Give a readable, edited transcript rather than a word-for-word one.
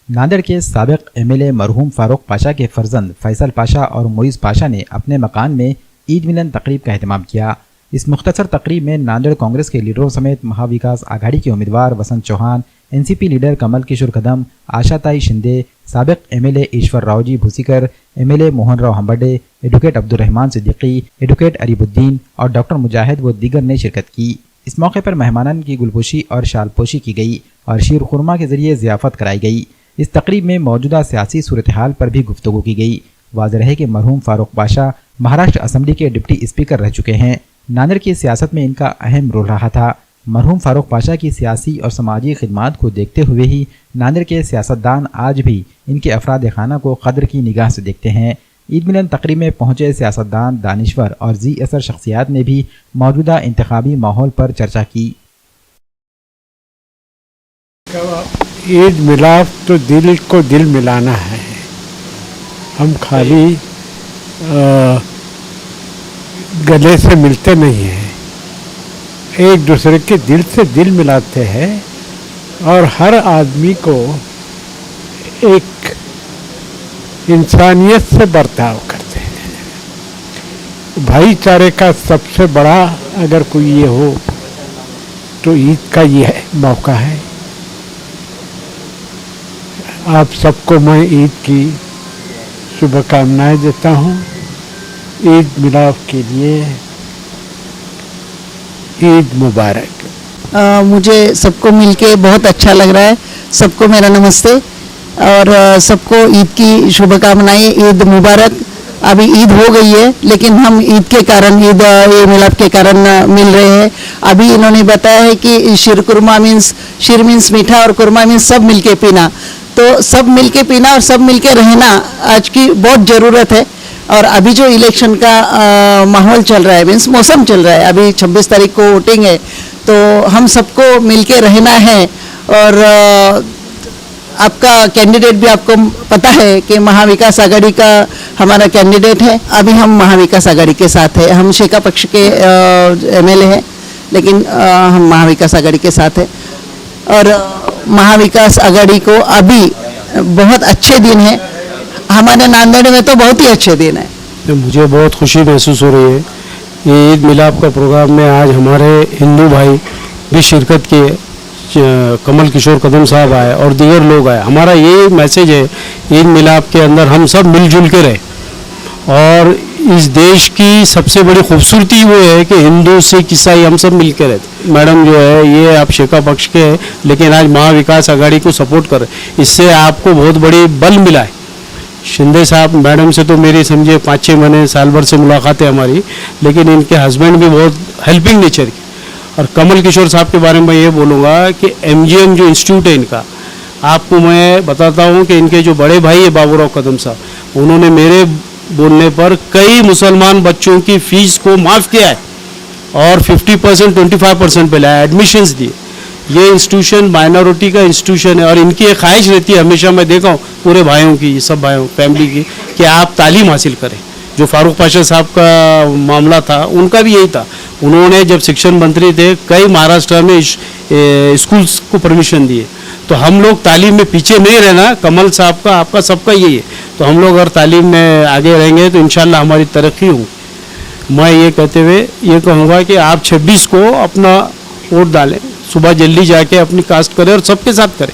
नांदेड़ के साबिक एमएलए मरहूम फारूक पाशा के फर्जंद फैसल पाशा और मोइज़ पाशा ने अपने मकान में ईद मिलन तकरीब का एहतमाम किया। इस मुख्तसर तकरीब में नांदेड़ कांग्रेस के लीडरों समेत महाविकास आघाड़ी के उम्मीदवार वसंत चौहान, एनसीपी लीडर कमल किशोर कदम, आशाताई शिंदे, साबिक MLA Ishwar Raoji Bhusikar, MLA Mohan Rao Hambarde, advocate Abdul Rahman Siddiqui, advocate Aribuddin और डॉक्टर मुजाहिद व दीगर ने शिरकत की। इस मौके पर मेहमानन की गुलपोशी और शालपोशी की गई और शीर खुरमा के जरिए ज़ियाफ़त कराई गई। इस तकरीब में मौजूदा सियासी सूरत हाल पर भी गुफ्तगू की गई। वाज़ेह है कि मरहूम फारूक पाशा महाराष्ट्र असेंबली के डिप्टी स्पीकर रह चुके हैं। नांदेड़ की सियासत में इनका अहम रोल रहा था। मरहूम फारूक पाशा की सियासी और समाजी खिदमात को देखते हुए ही नांदेड़ के सियासतदान आज भी इनके अफराद खाना को कदर की निगाह से देखते हैं। ईद मिलन तकरीब में पहुंचे सियासतदान, दानिश्वर और जी असर शख्सियात ने भी मौजूदा इंतखाबी माहौल पर चर्चा की। ईद मिलाप तो दिल को दिल मिलाना है। हम खाली गले से मिलते नहीं हैं, एक दूसरे के दिल से दिल मिलाते हैं और हर आदमी को एक इंसानियत से बर्ताव करते हैं। भाईचारे का सबसे बड़ा अगर कोई ये हो तो ईद का ये मौका है। आप सबको मैं ईद की शुभकामनाएं देता हूँ। ईद मिलाप के लिए ईद मुबारक। मुझे सबको मिलके बहुत अच्छा लग रहा है। सबको मेरा नमस्ते और सबको ईद की शुभकामनाएं, ईद मुबारक। अभी ईद हो गई है लेकिन हम ईद के कारण, ईद मिलाप के कारण मिल रहे हैं। अभी इन्होंने बताया है कि शीर कुरमा मीन्स, शीर मीन्स मीठा और कुरमा मीन्स सब मिलके पीना। तो सब मिलके पीना और सब मिलके रहना आज की बहुत ज़रूरत है। और अभी जो इलेक्शन का माहौल चल रहा है, मीन्स मौसम चल रहा है, अभी 26 तारीख को वोटिंग है, तो हम सबको मिलके रहना है। और आपका कैंडिडेट भी आपको पता है कि महाविकास आघाड़ी का हमारा कैंडिडेट है। अभी हम महाविकास आघाड़ी के साथ है। हम शेका पक्ष के एमएलए हैं लेकिन हम महाविकास आघाड़ी के साथ है। और महाविकास आघाड़ी को अभी बहुत अच्छे दिन है। हमारे नांदेड़ में तो बहुत ही अच्छे दिन है। तो मुझे बहुत खुशी महसूस हो रही है। ये ईद मिलाप का प्रोग्राम में आज हमारे हिंदू भाई भी शिरकत किए। कमल किशोर कदम साहब आए और दीगर लोग आए। हमारा ये मैसेज है, ईद मिलाप के अंदर हम सब मिलजुल के रहे। और इस देश की सबसे बड़ी खूबसूरती वो है कि हिंदू, सिख, ईसाई हम सब मिल के रहते। मैडम जो है ये आप शेका पक्ष के हैं लेकिन आज महाविकास आघाड़ी को सपोर्ट कर रहे, इससे आपको बहुत बड़ी बल मिला है। शिंदे साहब मैडम से तो मेरी समझिए 5-6 महीने साल भर से मुलाकात है हमारी, लेकिन इनके हस्बैंड भी बहुत हेल्पिंग नेचर के। और कमल किशोर साहब के बारे में ये बोलूँगा कि एमजीएम जो इंस्टीट्यूट है इनका, आपको मैं बताता हूँ कि इनके जो बड़े भाई है बाबूराव कदम साहब, उन्होंने मेरे बोलने पर कई मुसलमान बच्चों की फ़ीस को माफ़ किया है और 50% 25% पे लाया, एडमिशन्स दिए। ये इंस्टीट्यूशन माइनॉरिटी का इंस्टीट्यूशन है और इनकी एक ख्वाहिश रहती है, हमेशा मैं देखा हूँ पूरे भाइयों की, सब भाइयों फैमिली की, कि आप तालीम हासिल करें। जो फारूक पाशा साहब का मामला था उनका भी यही था। उन्होंने जब शिक्षण मंत्री थे कई महाराष्ट्र में स्कूल्स को परमिशन दिए। तो हम लोग तालीम में पीछे नहीं रहना, कमल साहब का, आपका, सबका यही है। तो हम लोग अगर तालीम में आगे रहेंगे तो इंशाल्लाह हमारी तरक्की होगी। मैं ये कहते हुए ये कहूँगा कि आप 26 को अपना वोट डालें, सुबह जल्दी जाके अपनी कास्ट करें और सबके साथ करें।